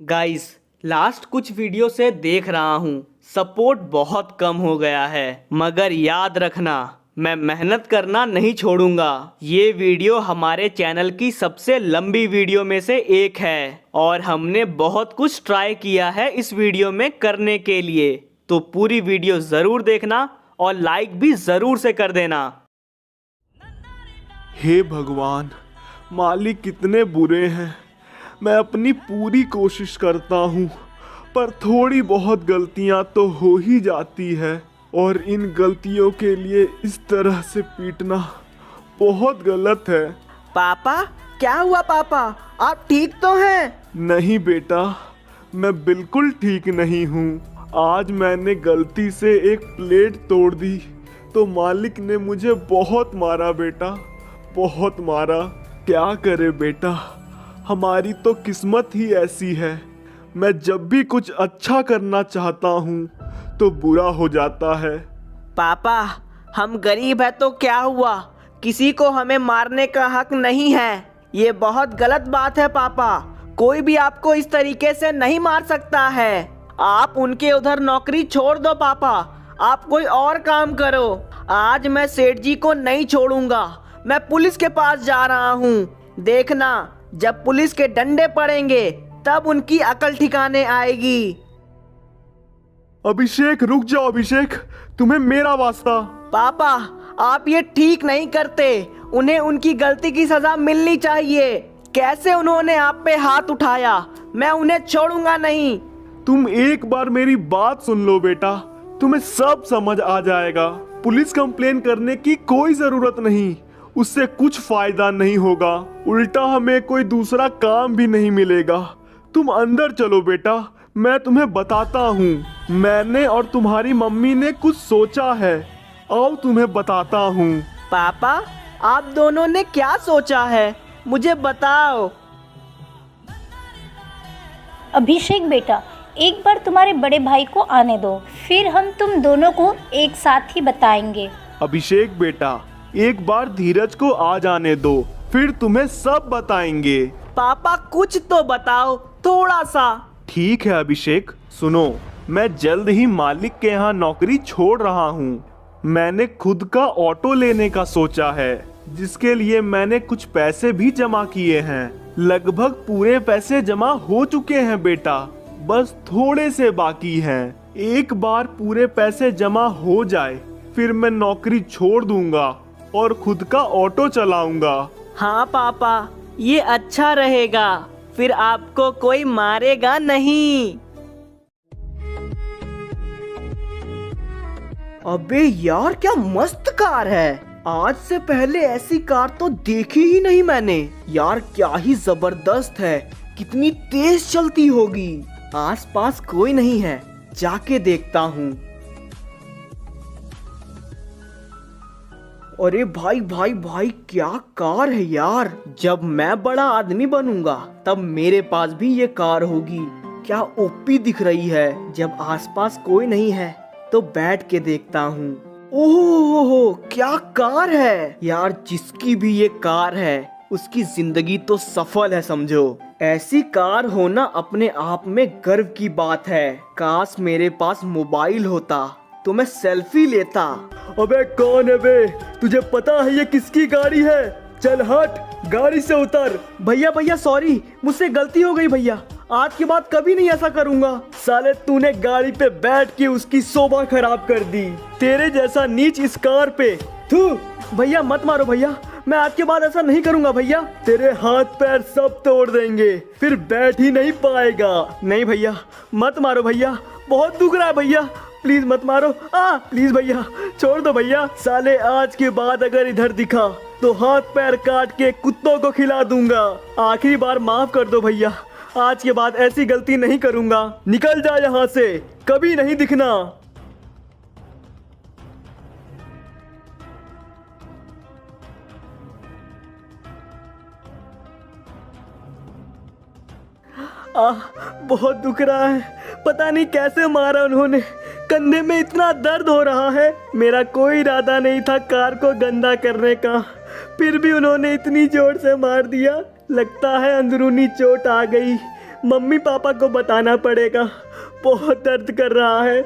Guys, last कुछ video से देख रहा हूँ सपोर्ट बहुत कम हो गया है, मगर याद रखना मैं मेहनत करना नहीं छोड़ूंगा। ये वीडियो हमारे चैनल की सबसे लंबी वीडियो में से एक है और हमने बहुत कुछ ट्राई किया है इस वीडियो में करने के लिए, तो पूरी वीडियो ज़रूर देखना और लाइक भी ज़रूर से कर देना। हे भगवान, मालिक कितने बुरे हैं। मैं अपनी पूरी कोशिश करता हूँ पर थोड़ी बहुत गलतियाँ तो हो ही जाती है और इन गलतियों के लिए इस तरह से पीटना बहुत गलत है। पापा, क्या हुआ पापा? आप ठीक तो हैं? नहीं बेटा, मैं बिल्कुल ठीक नहीं हूँ। आज मैंने गलती से एक प्लेट तोड़ दी तो मालिक ने मुझे बहुत मारा बेटा, बहुत मारा। क्या करे बेटा, हमारी तो किस्मत ही ऐसी है। मैं जब भी कुछ अच्छा करना चाहता हूँ तो बुरा हो जाता है। पापा, हम गरीब है तो क्या हुआ? किसी को हमें मारने का हक नहीं है। ये बहुत गलत बात है पापा। कोई भी आपको इस तरीके से नहीं मार सकता है। आप उनके उधर नौकरी छोड़ दो पापा, आप कोई और काम करो। आज मैं सेठ जी को नहीं छोड़ूंगा। मैं पुलिस के पास जा रहा हूँ। देखना, जब पुलिस के डंडे पड़ेंगे तब उनकी अकल ठिकाने आएगी। अभिषेक रुक जाओ। अभिषेक, तुम्हें मेरा वास्ता। पापा, आप ये ठीक नहीं करते। उन्हें उनकी गलती की सजा मिलनी चाहिए। कैसे उन्होंने आप पे हाथ उठाया, मैं उन्हें छोड़ूंगा नहीं। तुम एक बार मेरी बात सुन लो बेटा, तुम्हें सब समझ आ जाएगा। पुलिस कंप्लेन करने की कोई जरूरत नहीं, उससे कुछ फायदा नहीं होगा, उल्टा हमें कोई दूसरा काम भी नहीं मिलेगा। तुम अंदर चलो बेटा, मैं तुम्हें बताता हूँ। मैंने और तुम्हारी मम्मी ने कुछ सोचा है, आओ तुम्हें बताता हूँ। पापा, आप दोनों ने क्या सोचा है, मुझे बताओ। अभिषेक बेटा, एक बार तुम्हारे बड़े भाई को आने दो, फिर हम तुम दोनों को एक साथ ही बताएंगे। अभिषेक बेटा, एक बार धीरज को आ जाने दो, फिर तुम्हें सब बताएंगे। पापा, कुछ तो बताओ, थोड़ा सा। ठीक है अभिषेक, सुनो, मैं जल्द ही मालिक के यहाँ नौकरी छोड़ रहा हूँ। मैंने खुद का ऑटो लेने का सोचा है, जिसके लिए मैंने कुछ पैसे भी जमा किए हैं। लगभग पूरे पैसे जमा हो चुके हैं बेटा, बस थोड़े से बाकी हैं। एक बार पूरे पैसे जमा हो जाए फिर मैं नौकरी छोड़ दूंगा और खुद का ऑटो चलाऊंगा। हाँ पापा, ये अच्छा रहेगा, फिर आपको कोई मारेगा नहीं। अबे यार, क्या मस्त कार है। आज से पहले ऐसी कार तो देखी ही नहीं मैंने। यार क्या ही जबरदस्त है, कितनी तेज चलती होगी। आसपास कोई नहीं है, जाके देखता हूँ। अरे भाई भाई भाई, क्या कार है यार। जब मैं बड़ा आदमी बनूंगा तब मेरे पास भी ये कार होगी। क्या ओपी दिख रही है। जब आसपास कोई नहीं है तो बैठ के देखता हूँ। ओहो, क्या कार है यार। जिसकी भी ये कार है उसकी जिंदगी तो सफल है समझो। ऐसी कार होना अपने आप में गर्व की बात है। काश मेरे पास मोबाइल होता तो मैं सेल्फी लेता। अबे कौन है बे? तुझे पता है ये किसकी गाड़ी है? चल हट, गाड़ी से उतर। भैया भैया सॉरी, मुझसे गलती हो गई भैया। आज के बाद कभी नहीं ऐसा करूंगा। साले तूने गाड़ी पे बैठ के उसकी शोभा खराब कर दी। तेरे जैसा नीच इस कार पे। थू भैया, मत मारो भैया, मैं आज के बाद ऐसा नहीं करूंगा भैया। तेरे हाथ पैर सब तोड़ देंगे, फिर बैठ ही नहीं पाएगा। नहीं भैया, मत मारो भैया, बहुत दुख रहा है भैया, प्लीज मत मारो। प्लीज भैया, छोड़ दो भैया। साले आज के बाद अगर इधर दिखा तो हाथ पैर काट के कुत्तों को खिला दूंगा। आखिरी बार माफ कर दो भैया, आज के बाद ऐसी गलती नहीं करूंगा। निकल जा यहाँ से, कभी नहीं दिखना। बहुत दुख रहा है, पता नहीं कैसे मारा उन्होंने। कंधे में इतना दर्द हो रहा है। मेरा कोई इरादा नहीं था कार को गंदा करने का, फिर भी उन्होंने इतनी जोर से मार दिया। लगता है अंदरूनी चोट आ गई। मम्मी पापा को बताना पड़ेगा, बहुत दर्द कर रहा है।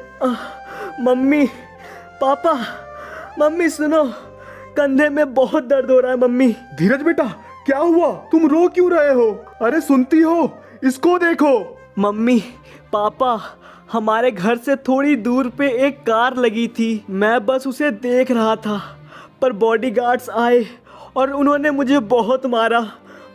मम्मी पापा, मम्मी सुनो, कंधे में बहुत दर्द हो रहा है मम्मी। धीरज बेटा, क्या हुआ? तुम रो क्यों रहे हो? अरे सुनती हो, इसको देखो। मम्मी पापा, हमारे घर से थोड़ी दूर पे एक कार लगी थी, मैं बस उसे देख रहा था, पर बॉडीगार्ड्स आए और उन्होंने मुझे बहुत मारा,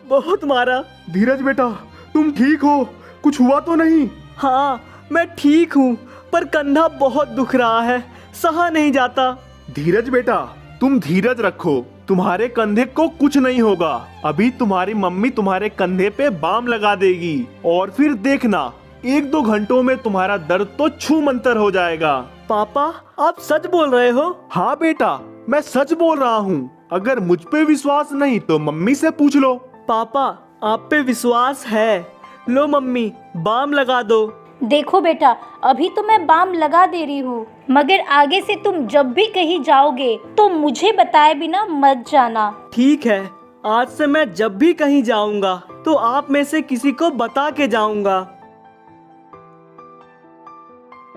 बहुत मारा। धीरज बेटा, तुम ठीक हो? कुछ हुआ तो नहीं? हाँ मैं ठीक हूँ, पर कंधा बहुत दुख रहा है, सहा नहीं जाता। धीरज बेटा, तुम धीरज रखो, तुम्हारे कंधे को कुछ नहीं होगा। अभी तुम्हारी मम्मी तुम्हारे कंधे पे बाम लगा देगी और फिर देखना, 1-2 घंटों में तुम्हारा दर्द तो छू मंतर हो जाएगा। पापा आप सच बोल रहे हो? हाँ बेटा, मैं सच बोल रहा हूँ। अगर मुझ पे विश्वास नहीं तो मम्मी से पूछ लो। पापा आप पे विश्वास है, लो मम्मी बाम लगा दो। देखो बेटा, अभी तो मैं बाम लगा दे रही हूँ, मगर आगे से तुम जब भी कहीं जाओगे तो मुझे बताए बिना मत जाना। ठीक है, आज से मैं जब भी कहीं जाऊंगा तो आप में से किसी को बता के जाऊंगा।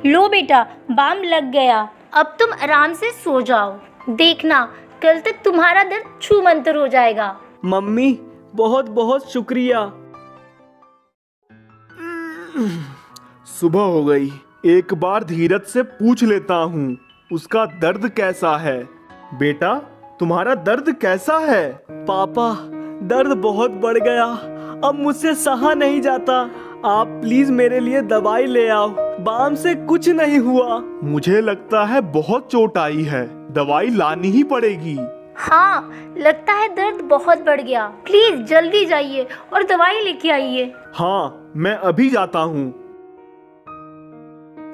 लो बेटा, बाम लग गया, अब तुम आराम से सो जाओ। देखना कल तक तुम्हारा दर्द छू मंतर हो जाएगा। मम्मी बहुत बहुत शुक्रिया। सुबह हो गई, एक बार धीरज से पूछ लेता हूँ उसका दर्द कैसा है। बेटा, तुम्हारा दर्द कैसा है? पापा दर्द बहुत बढ़ गया, अब मुझसे सहा नहीं जाता, आप प्लीज मेरे लिए दवाई ले आओ, बाम से कुछ नहीं हुआ। मुझे लगता है बहुत चोट आई है, दवाई लानी ही पड़ेगी। हाँ, लगता है दर्द बहुत बढ़ गया, प्लीज जल्दी जाइए और दवाई लेके आइए। हाँ, मैं अभी जाता हूँ।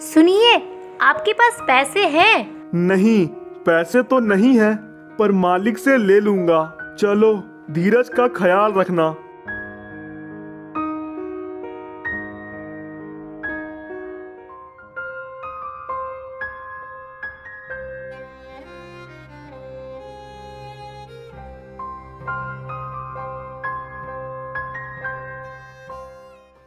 सुनिए, आपके पास पैसे हैं? नहीं, पैसे तो नहीं है, पर मालिक से ले लूंगा। चलो, धीरज का ख्याल रखना।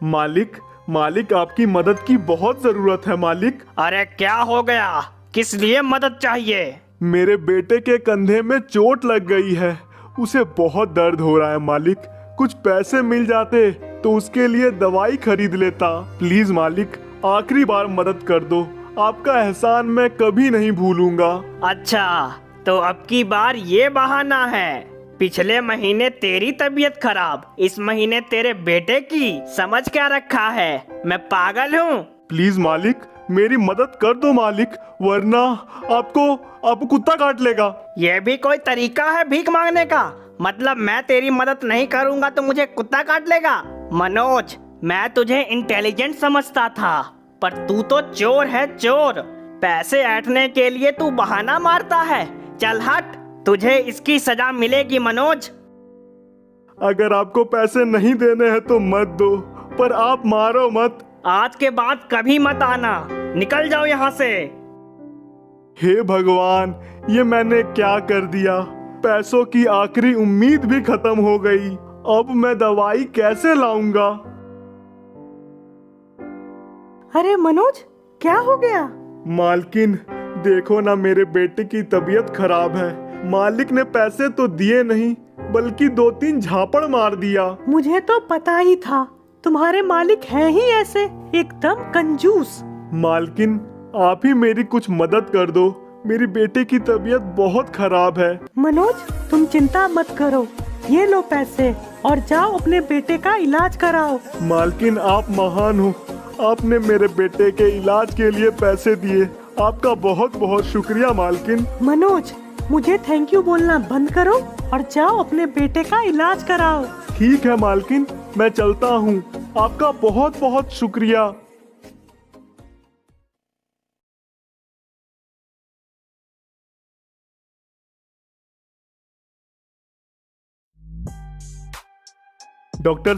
मालिक, मालिक आपकी मदद की बहुत जरूरत है मालिक। अरे क्या हो गया? किस लिए मदद चाहिए? मेरे बेटे के कंधे में चोट लग गई है, उसे बहुत दर्द हो रहा है मालिक। कुछ पैसे मिल जाते तो उसके लिए दवाई खरीद लेता। प्लीज मालिक, आखिरी बार मदद कर दो, आपका एहसान मैं कभी नहीं भूलूंगा। अच्छा, तो अब की बार ये बहाना है। पिछले महीने तेरी तबीयत खराब, इस महीने तेरे बेटे की। समझ क्या रखा है? मैं पागल हूँ? प्लीज मालिक, मेरी मदद कर दो मालिक, वरना आपको कुत्ता काट लेगा। ये भी कोई तरीका है भीख मांगने का? मतलब मैं तेरी मदद नहीं करूँगा तो मुझे कुत्ता काट लेगा? मनोज, मैं तुझे इंटेलिजेंट समझता था, पर तू तो चोर है, चोर। पैसे ऐंठने के लिए तू बहाना मारता है। चल हट, तुझे इसकी सजा मिलेगी मनोज। अगर आपको पैसे नहीं देने हैं तो मत दो, पर आप मारो मत। आज के बाद कभी मत आना, निकल जाओ यहाँ से। हे भगवान, ये मैंने क्या कर दिया? पैसों की आखिरी उम्मीद भी खत्म हो गई। अब मैं दवाई कैसे लाऊंगा? अरे मनोज, क्या हो गया? मालकिन, देखो ना, मेरे बेटे की तबीयत खराब है। मालिक ने पैसे तो दिए नहीं, बल्कि 2-3 झापड़ मार दिया। मुझे तो पता ही था, तुम्हारे मालिक हैं ही ऐसे, एकदम कंजूस। मालकिन, आप ही मेरी कुछ मदद कर दो, मेरी बेटे की तबीयत बहुत खराब है। मनोज तुम चिंता मत करो, ये लो पैसे और जाओ अपने बेटे का इलाज कराओ। मालकिन, आप महान हो, आपने मेरे बेटे के इलाज के लिए पैसे दिए, आपका बहुत बहुत शुक्रिया मालकिन। मनोज, मुझे थैंक यू बोलना बंद करो और जाओ अपने बेटे का इलाज कराओ। ठीक है मालकिन, मैं चलता हूँ, आपका बहुत बहुत शुक्रिया। डॉक्टर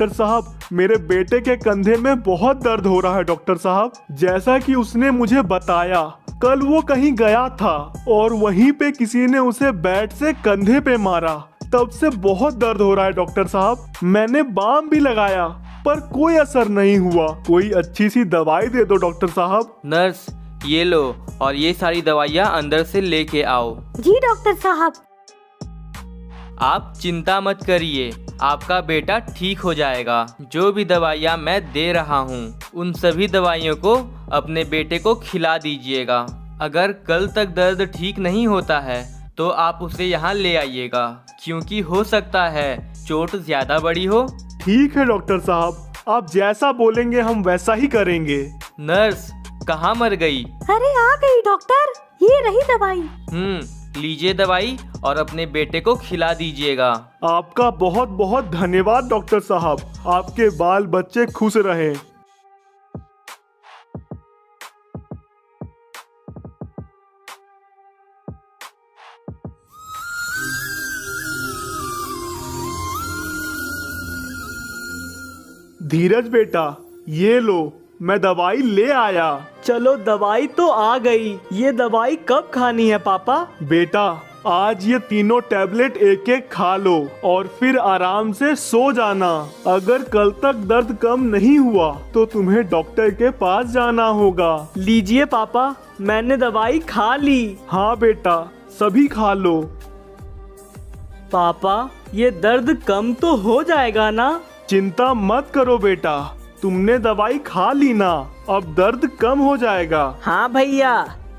साहब, मेरे बेटे के कंधे में बहुत दर्द हो रहा है डॉक्टर साहब। जैसा कि उसने मुझे बताया, कल वो कहीं गया था और वहीं पे किसी ने उसे बैट से कंधे पे मारा, तब से बहुत दर्द हो रहा है डॉक्टर साहब। मैंने बाम भी लगाया, पर कोई असर नहीं हुआ। कोई अच्छी सी दवाई दे दो डॉक्टर साहब। नर्स, ये लो और ये सारी दवाइयाँ अंदर से लेके आओ। जी डॉक्टर साहब। आप चिंता मत करिए, आपका बेटा ठीक हो जाएगा। जो भी दवाइयाँ मैं दे रहा हूँ उन सभी दवाइयों को अपने बेटे को खिला दीजिएगा। अगर कल तक दर्द ठीक नहीं होता है तो आप उसे यहाँ ले आइएगा, क्योंकि हो सकता है चोट ज्यादा बड़ी हो। ठीक है डॉक्टर साहब, आप जैसा बोलेंगे हम वैसा ही करेंगे। नर्स, कहाँ मर गई? अरे आ गई डॉक्टर, ये रही दवाई। लीजिए दवाई और अपने बेटे को खिला दीजिएगा। आपका बहुत बहुत धन्यवाद डॉक्टर साहब, आपके बाल बच्चे खुश रहे। धीरज बेटा, ये लो, मैं दवाई ले आया। चलो दवाई तो आ गई। ये दवाई कब खानी है पापा? बेटा, आज ये तीनों टैबलेट एक एक खा लो और फिर आराम से सो जाना। अगर कल तक दर्द कम नहीं हुआ तो तुम्हें डॉक्टर के पास जाना होगा। लीजिए पापा, मैंने दवाई खा ली। हाँ बेटा, सभी खा लो। पापा, ये दर्द कम तो हो जाएगा ना? चिंता मत करो बेटा, तुमने दवाई खा ली ना, अब दर्द कम हो जाएगा। हाँ भैया,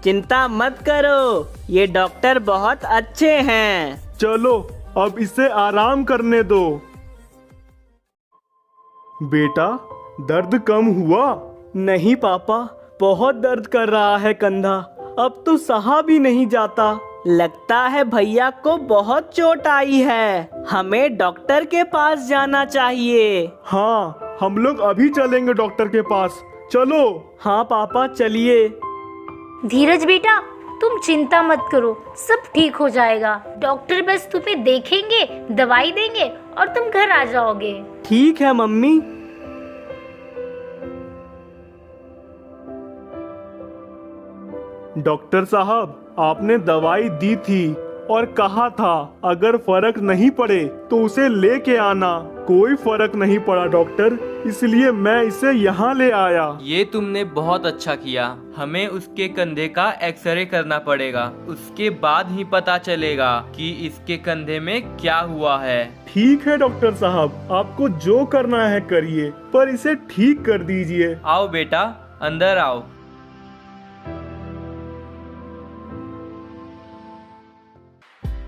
चिंता मत करो, ये डॉक्टर बहुत अच्छे हैं। चलो अब इसे आराम करने दो। बेटा, दर्द कम हुआ? नहीं पापा, बहुत दर्द कर रहा है कंधा, अब तो सहा भी नहीं जाता। लगता है भैया को बहुत चोट आई है, हमें डॉक्टर के पास जाना चाहिए। हाँ, हम लोग अभी चलेंगे डॉक्टर के पास, चलो। हाँ पापा, चलिए। धीरज बेटा, तुम चिंता मत करो, सब ठीक हो जाएगा। डॉक्टर बस तुम्हें देखेंगे, दवाई देंगे और तुम घर आ जाओगे। ठीक है मम्मी। डॉक्टर साहब, आपने दवाई दी थी और कहा था अगर फर्क नहीं पड़े तो उसे लेके आना। कोई फर्क नहीं पड़ा डॉक्टर, इसलिए मैं इसे यहाँ ले आया। ये तुमने बहुत अच्छा किया। हमें उसके कंधे का एक्सरे करना पड़ेगा, उसके बाद ही पता चलेगा कि इसके कंधे में क्या हुआ है। ठीक है डॉक्टर साहब, आपको जो करना है करिए, पर इसे ठीक कर दीजिए। आओ बेटा, अंदर आओ।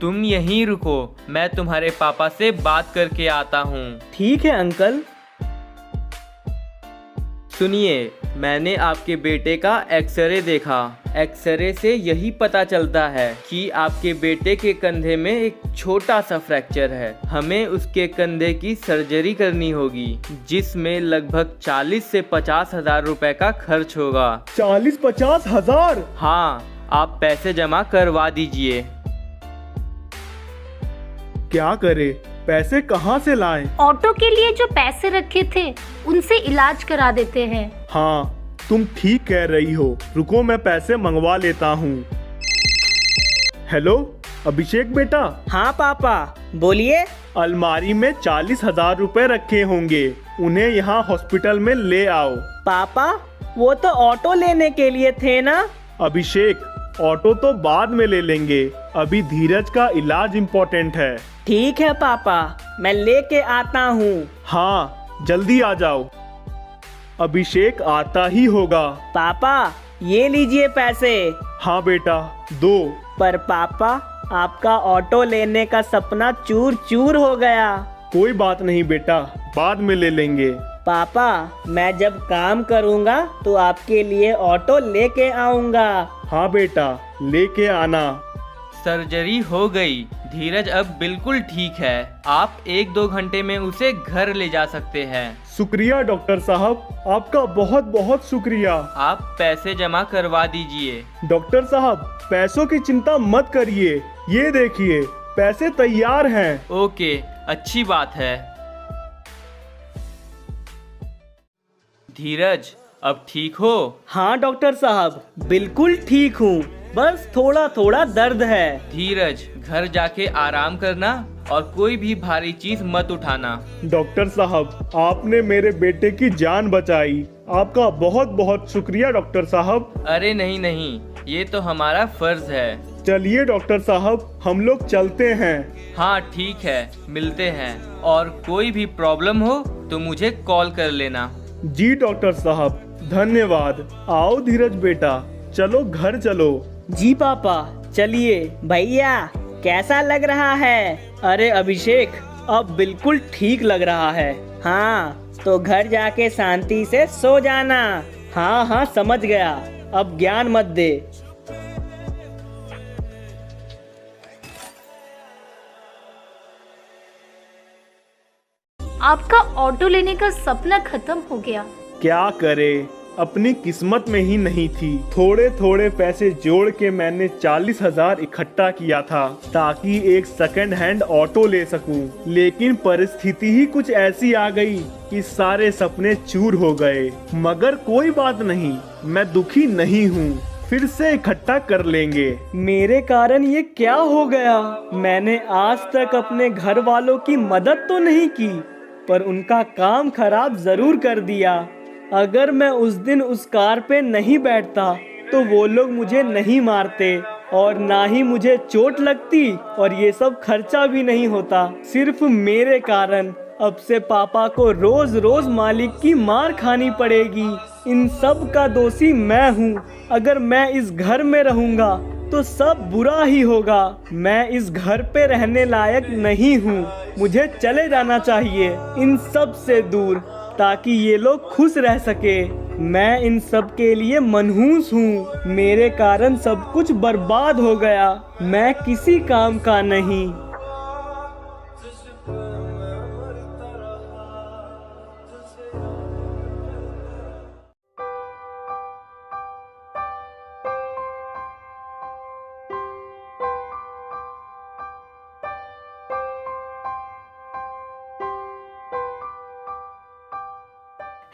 तुम यहीं रुको, मैं तुम्हारे पापा से बात करके आता हूँ। ठीक है अंकल। सुनिए, मैंने आपके बेटे का एक्सरे देखा। एक्सरे से यही पता चलता है कि आपके बेटे के कंधे में एक छोटा सा फ्रैक्चर है। हमें उसके कंधे की सर्जरी करनी होगी, जिसमें लगभग 40 से 50 हजार रुपए का खर्च होगा। 40-50 हजार? हाँ, आप पैसे जमा करवा दीजिए। क्या करे, पैसे कहाँ से लाएं? ऑटो के लिए जो पैसे रखे थे उनसे इलाज करा देते हैं। हाँ, तुम ठीक कह रही हो, रुको मैं पैसे मंगवा लेता हूँ। हेलो अभिषेक बेटा। हाँ पापा, बोलिए। अलमारी में 40 हजार रुपए रखे होंगे, उन्हें यहाँ हॉस्पिटल में ले आओ। पापा, वो तो ऑटो लेने के लिए थे ना? अभिषेक, ऑटो तो बाद में ले लेंगे, अभी धीरज का इलाज इम्पोर्टेंट है। ठीक है पापा, मैं लेके आता हूँ। हाँ, जल्दी आ जाओ, अभिषेक आता ही होगा। पापा, ये लीजिए पैसे। हाँ बेटा, दो। पर पापा, आपका ऑटो लेने का सपना चूर चूर हो गया। कोई बात नहीं बेटा, बाद में ले लेंगे। पापा, मैं जब काम करूँगा तो आपके लिए ऑटो लेके आऊँगा। हाँ बेटा, लेके आना। सर्जरी हो गई, धीरज अब बिल्कुल ठीक है। आप 1-2 घंटे में उसे घर ले जा सकते हैं। शुक्रिया डॉक्टर साहब, आपका बहुत बहुत शुक्रिया। आप पैसे जमा करवा दीजिए। डॉक्टर साहब, पैसों की चिंता मत करिए, ये देखिए पैसे तैयार हैं। ओके, अच्छी बात है। धीरज, अब ठीक हो? हाँ डॉक्टर साहब, बिल्कुल ठीक हूँ, बस थोड़ा थोड़ा दर्द है। धीरज, घर जाके आराम करना, और कोई भी भारी चीज मत उठाना। डॉक्टर साहब, आपने मेरे बेटे की जान बचाई। आपका बहुत बहुत शुक्रिया डॉक्टर साहब। अरे नहीं नहीं, ये तो हमारा फर्ज है। चलिए डॉक्टर साहब, हम लोग चलते हैं। हाँ ठीक है, मिलते हैं। और कोई भी प्रॉब्लम हो तो मुझे कॉल कर लेना। जी डॉक्टर साहब, धन्यवाद। आओ धीरज बेटा, चलो घर चलो। जी पापा, चलिए। भैया, कैसा लग रहा है? अरे अभिषेक, अब बिल्कुल ठीक लग रहा है। हाँ, तो घर जाके शांति से सो जाना। हाँ हाँ, समझ गया। अब ज्ञान मत दे। आपका ऑटो लेने का सपना खत्म हो गया। क्या करे, अपनी किस्मत में ही नहीं थी। थोड़े थोड़े पैसे जोड़ के मैंने 40,000 इकट्ठा किया था ताकि एक सेकंड हैंड ऑटो ले सकूं। लेकिन परिस्थिति ही कुछ ऐसी आ गई कि सारे सपने चूर हो गए। मगर कोई बात नहीं, मैं दुखी नहीं हूँ। फिर से इकट्ठा कर लेंगे। मेरे कारण ये क्या हो गया? मैंने आज तक अपने घर वालों की मदद तो नहीं की, पर उनका काम खराब जरूर कर दिया। अगर मैं उस दिन उस कार पे नहीं बैठता तो वो लोग मुझे नहीं मारते और ना ही मुझे चोट लगती और ये सब खर्चा भी नहीं होता। सिर्फ मेरे कारण अब से पापा को रोज रोज मालिक की मार खानी पड़ेगी। इन सब का दोषी मैं हूँ। अगर मैं इस घर में रहूँगा तो सब बुरा ही होगा। मैं इस घर पे रहने लायक नहीं हूँ। मुझे चले जाना चाहिए इन सब से दूर, ताकि ये लोग खुश रह सके। मैं इन सब के लिए मनहूस हूँ। मेरे कारण सब कुछ बर्बाद हो गया। मैं किसी काम का नहीं।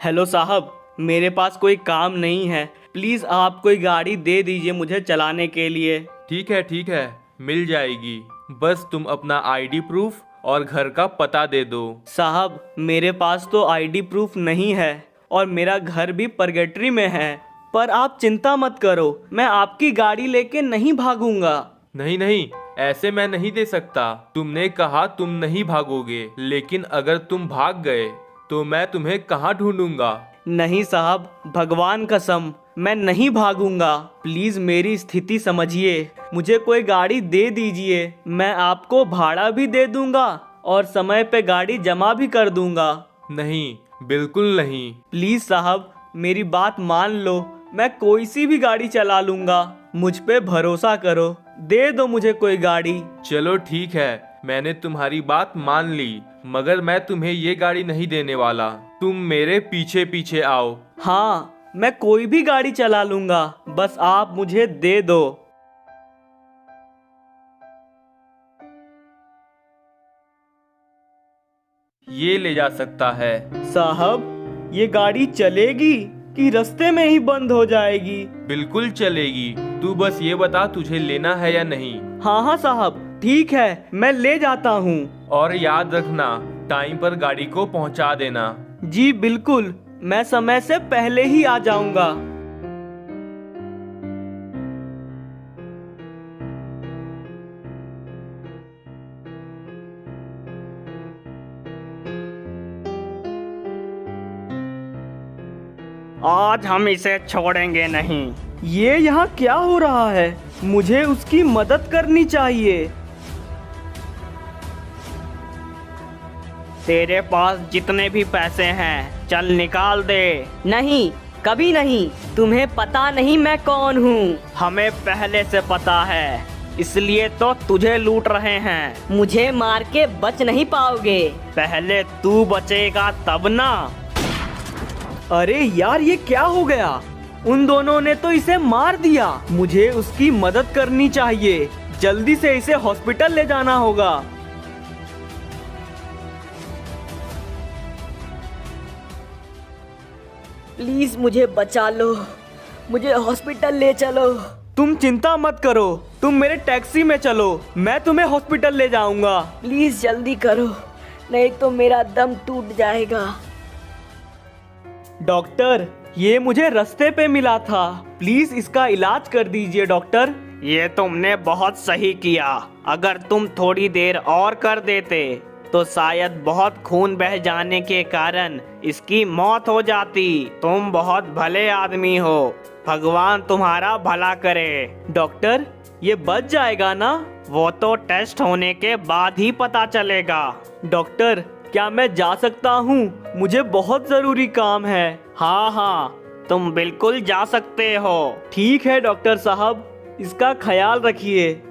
हेलो साहब, मेरे पास कोई काम नहीं है। प्लीज़ आप कोई गाड़ी दे दीजिए मुझे चलाने के लिए। ठीक है, मिल जाएगी। बस तुम अपना आईडी प्रूफ और घर का पता दे दो। साहब, मेरे पास तो आईडी प्रूफ नहीं है और मेरा घर भी परगेटरी में है। पर आप चिंता मत करो, मैं आपकी गाड़ी लेके नहीं भागूंगा। नहीं, ऐसे मैं नहीं दे सकता। तुमने कहा तुम नहीं भागोगे, लेकिन अगर तुम भाग गए तो मैं तुम्हें कहाँ ढूंढूंगा? नहीं साहब, भगवान कसम, मैं नहीं भागूंगा। प्लीज मेरी स्थिति समझिए, मुझे कोई गाड़ी दे दीजिए। मैं आपको भाड़ा भी दे दूंगा और समय पे गाड़ी जमा भी कर दूंगा। नहीं, बिल्कुल नहीं। प्लीज साहब, मेरी बात मान लो। मैं कोई सी भी गाड़ी चला लूंगा। मुझ पे भरोसा करो, दे दो मुझे कोई गाड़ी। चलो ठीक है, मैंने तुम्हारी बात मान ली, मगर मैं तुम्हें ये गाड़ी नहीं देने वाला। तुम मेरे पीछे पीछे आओ। हाँ, मैं कोई भी गाड़ी चला लूंगा, बस आप मुझे दे दो। ये ले जा सकता है। साहब, ये गाड़ी चलेगी कि रास्ते में ही बंद हो जाएगी? बिल्कुल चलेगी। तू बस ये बता तुझे लेना है या नहीं। हाँ साहब, ठीक है, मैं ले जाता हूँ। और याद रखना, टाइम पर गाड़ी को पहुँचा देना। जी बिल्कुल, मैं समय से पहले ही आ जाऊंगा। आज हम इसे छोड़ेंगे नहीं। ये यहाँ क्या हो रहा है? मुझे उसकी मदद करनी चाहिए। तेरे पास जितने भी पैसे हैं, चल निकाल दे। नहीं, कभी नहीं। तुम्हें पता नहीं मैं कौन हूँ। हमें पहले से पता है, इसलिए तो तुझे लूट रहे हैं। मुझे मार के बच नहीं पाओगे। पहले तू बचेगा तब ना। अरे यार, ये क्या हो गया? उन दोनों ने तो इसे मार दिया। मुझे उसकी मदद करनी चाहिए। जल्दी से इसे हॉस्पिटल ले जाना होगा। प्लीज मुझे बचा लो, मुझे हॉस्पिटल ले चलो। तुम चिंता मत करो, तुम मेरे टैक्सी में चलो, मैं तुम्हें हॉस्पिटल ले जाऊंगा। प्लीज जल्दी करो, नहीं तो मेरा दम टूट जाएगा। डॉक्टर, ये मुझे रास्ते पे मिला था, प्लीज इसका इलाज कर दीजिए डॉक्टर। ये तुमने बहुत सही किया, अगर तुम थोड़ी देर और कर देते तो शायद बहुत खून बह जाने के कारण इसकी मौत हो जाती। तुम बहुत भले आदमी हो, भगवान तुम्हारा भला करे। डॉक्टर, ये बच जाएगा ना? वो तो टेस्ट होने के बाद ही पता चलेगा। डॉक्टर, क्या मैं जा सकता हूँ? मुझे बहुत जरूरी काम है। हाँ हाँ, तुम बिल्कुल जा सकते हो। ठीक है डॉक्टर साहब, इसका ख्याल रखिए।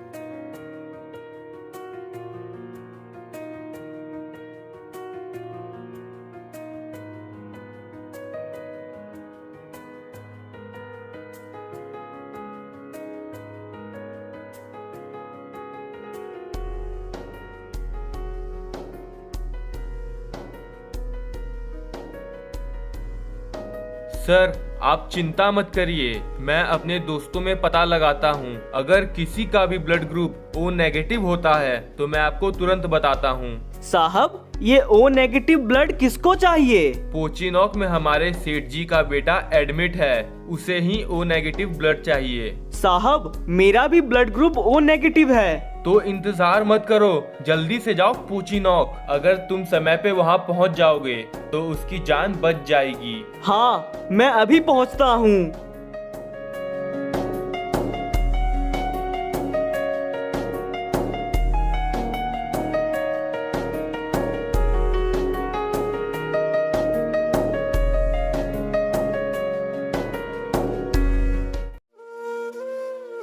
सर, आप चिंता मत करिए, मैं अपने दोस्तों में पता लगाता हूँ। अगर किसी का भी ब्लड ग्रुप O नेगेटिव होता है तो मैं आपको तुरंत बताता हूँ। साहब, ये O नेगेटिव ब्लड किसको चाहिए? पोचीनॉक में हमारे सेठ जी का बेटा एडमिट है, उसे ही O नेगेटिव ब्लड चाहिए। साहब, मेरा भी ब्लड ग्रुप O नेगेटिव है। तो इंतजार मत करो, जल्दी से जाओ पोचीनॉक। अगर तुम समय पे वहाँ पहुँच जाओगे तो उसकी जान बच जाएगी। हाँ, मैं अभी पहुँचता हूँ।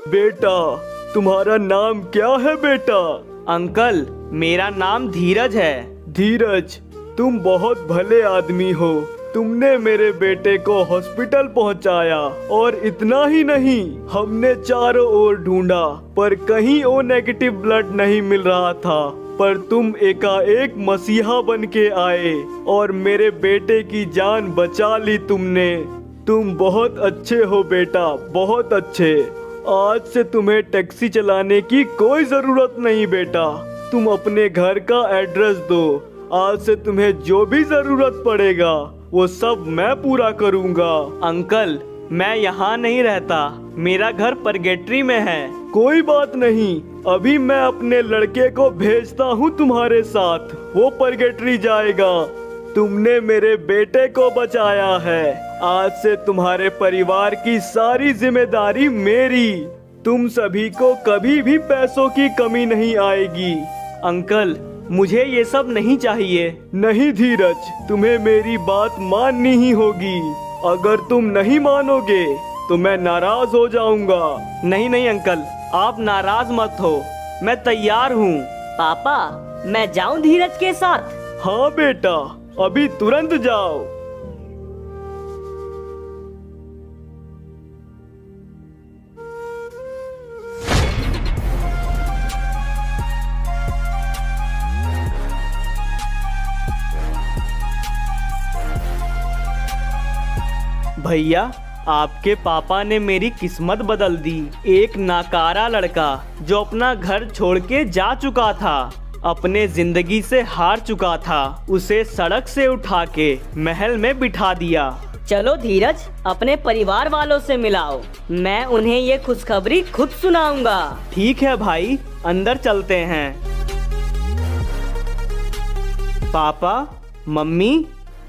बेटा, तुम्हारा नाम क्या है बेटा? अंकल, मेरा नाम धीरज है। धीरज, तुम बहुत भले आदमी हो। तुमने मेरे बेटे को हॉस्पिटल पहुंचाया, और इतना ही नहीं, हमने चारों ओर ढूंढा पर कहीं O नेगेटिव ब्लड नहीं मिल रहा था। पर तुम एकाएक मसीहा बन के आए और मेरे बेटे की जान बचा ली तुमने। तुम बहुत अच्छे हो बेटा, बहुत अच्छे। आज से तुम्हें टैक्सी चलाने की कोई जरूरत नहीं बेटा। तुम अपने घर का एड्रेस दो, आज से तुम्हें जो भी जरूरत पड़ेगा वो सब मैं पूरा करूंगा। अंकल, मैं यहाँ नहीं रहता, मेरा घर परगेट्री में है। कोई बात नहीं, अभी मैं अपने लड़के को भेजता हूँ तुम्हारे साथ, वो परगेट्री जाएगा। तुमने मेरे बेटे को बचाया है, आज से तुम्हारे परिवार की सारी जिम्मेदारी मेरी। तुम सभी को कभी भी पैसों की कमी नहीं आएगी। अंकल, मुझे ये सब नहीं चाहिए। नहीं धीरज, तुम्हें मेरी बात माननी ही होगी। अगर तुम नहीं मानोगे तो मैं नाराज हो जाऊंगा। नहीं नहीं अंकल, आप नाराज मत हो, मैं तैयार हूँ। पापा, मैं जाऊं धीरज के साथ? हाँ बेटा, अभी तुरंत जाओ। भैया, आपके पापा ने मेरी किस्मत बदल दी। एक नाकारा लड़का जो अपना घर छोड़ के जा चुका था, अपने जिंदगी से हार चुका था, उसे सड़क से उठा के महल में बिठा दिया। चलो धीरज, अपने परिवार वालों से मिलाओ, मैं उन्हें ये खुशखबरी खुद सुनाऊंगा। ठीक है भाई, अंदर चलते हैं। पापा, मम्मी,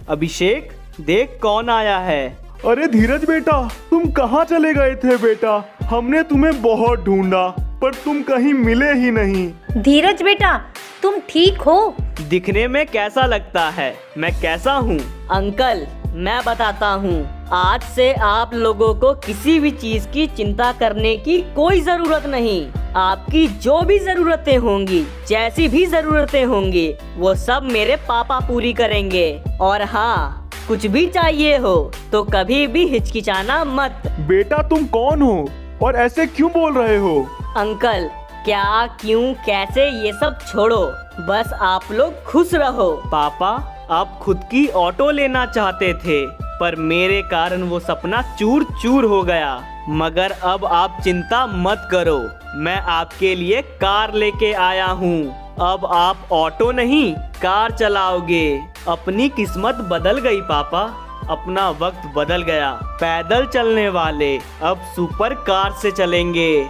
अभिषेक, देख कौन आया है। अरे धीरज बेटा, तुम कहाँ चले गए थे बेटा? हमने तुम्हें बहुत ढूंढा पर तुम कहीं मिले ही नहीं। धीरज बेटा, तुम ठीक हो? दिखने में कैसा लगता है? मैं कैसा हूँ? अंकल, मैं बताता हूँ, आज से आप लोगों को किसी भी चीज की चिंता करने की कोई जरूरत नहीं। आपकी जो भी जरूरतें होंगी, जैसी भी जरूरतें होंगी, वो सब मेरे पापा पूरी करेंगे। और हाँ, कुछ भी चाहिए हो तो कभी भी हिचकिचाना मत। बेटा, तुम कौन हो और ऐसे क्यों बोल रहे हो? अंकल, क्या, क्यों, कैसे, ये सब छोड़ो, बस आप लोग खुश रहो। पापा, आप खुद की ऑटो लेना चाहते थे, पर मेरे कारण वो सपना चूर चूर हो गया। मगर अब आप चिंता मत करो, मैं आपके लिए कार लेके आया हूँ। अब आप ऑटो नहीं कार चलाओगे। अपनी किस्मत बदल गई पापा, अपना वक्त बदल गया। पैदल चलने वाले अब सुपर कार से चलेंगे।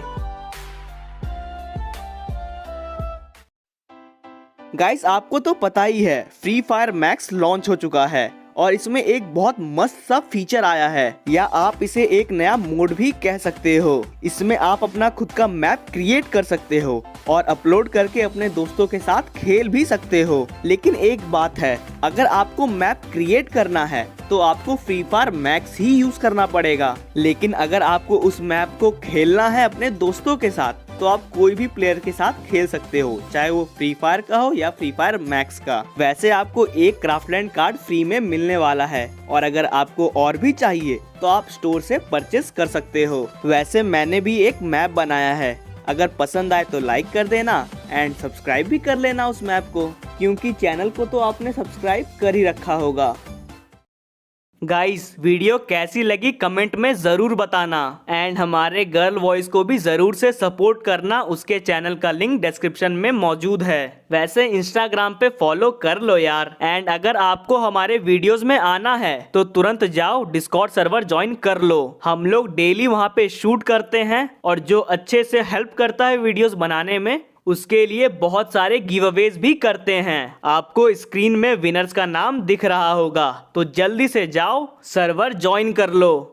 गाइस आपको तो पता ही है फ्री फायर मैक्स लॉन्च हो चुका है और इसमें एक बहुत मस्त सा फीचर आया है, या आप इसे एक नया मोड भी कह सकते हो। इसमें आप अपना खुद का मैप क्रिएट कर सकते हो और अपलोड करके अपने दोस्तों के साथ खेल भी सकते हो। लेकिन एक बात है, अगर आपको मैप क्रिएट करना है तो आपको फ्री फायर मैक्स ही यूज करना पड़ेगा। लेकिन अगर आपको उस मैप को खेलना है अपने दोस्तों के साथ तो आप कोई भी प्लेयर के साथ खेल सकते हो, चाहे वो फ्री फायर का हो या फ्री फायर मैक्स का। वैसे आपको एक क्राफ्टलैंड कार्ड फ्री में मिलने वाला है और अगर आपको और भी चाहिए तो आप स्टोर से परचेस कर सकते हो। वैसे मैंने भी एक मैप बनाया है, अगर पसंद आए तो लाइक कर देना एंड सब्सक्राइब भी कर लेना उस मैप को, क्योंकि चैनल को तो आपने सब्सक्राइब कर ही रखा होगा। गाइस वीडियो कैसी लगी कमेंट में ज़रूर बताना एंड हमारे गर्ल वॉइस को भी ज़रूर से सपोर्ट करना, उसके चैनल का लिंक डिस्क्रिप्शन में मौजूद है। वैसे इंस्टाग्राम पे फॉलो कर लो यार। एंड अगर आपको हमारे वीडियोस में आना है तो तुरंत जाओ डिस्कॉर्ड सर्वर ज्वाइन कर लो। हम लोग डेली वहाँ पे शूट करते हैं और जो अच्छे से हेल्प करता है वीडियोस बनाने में उसके लिए बहुत सारे गिव अवेज भी करते हैं। आपको स्क्रीन में विनर्स का नाम दिख रहा होगा, तो जल्दी से जाओ सर्वर ज्वाइन कर लो।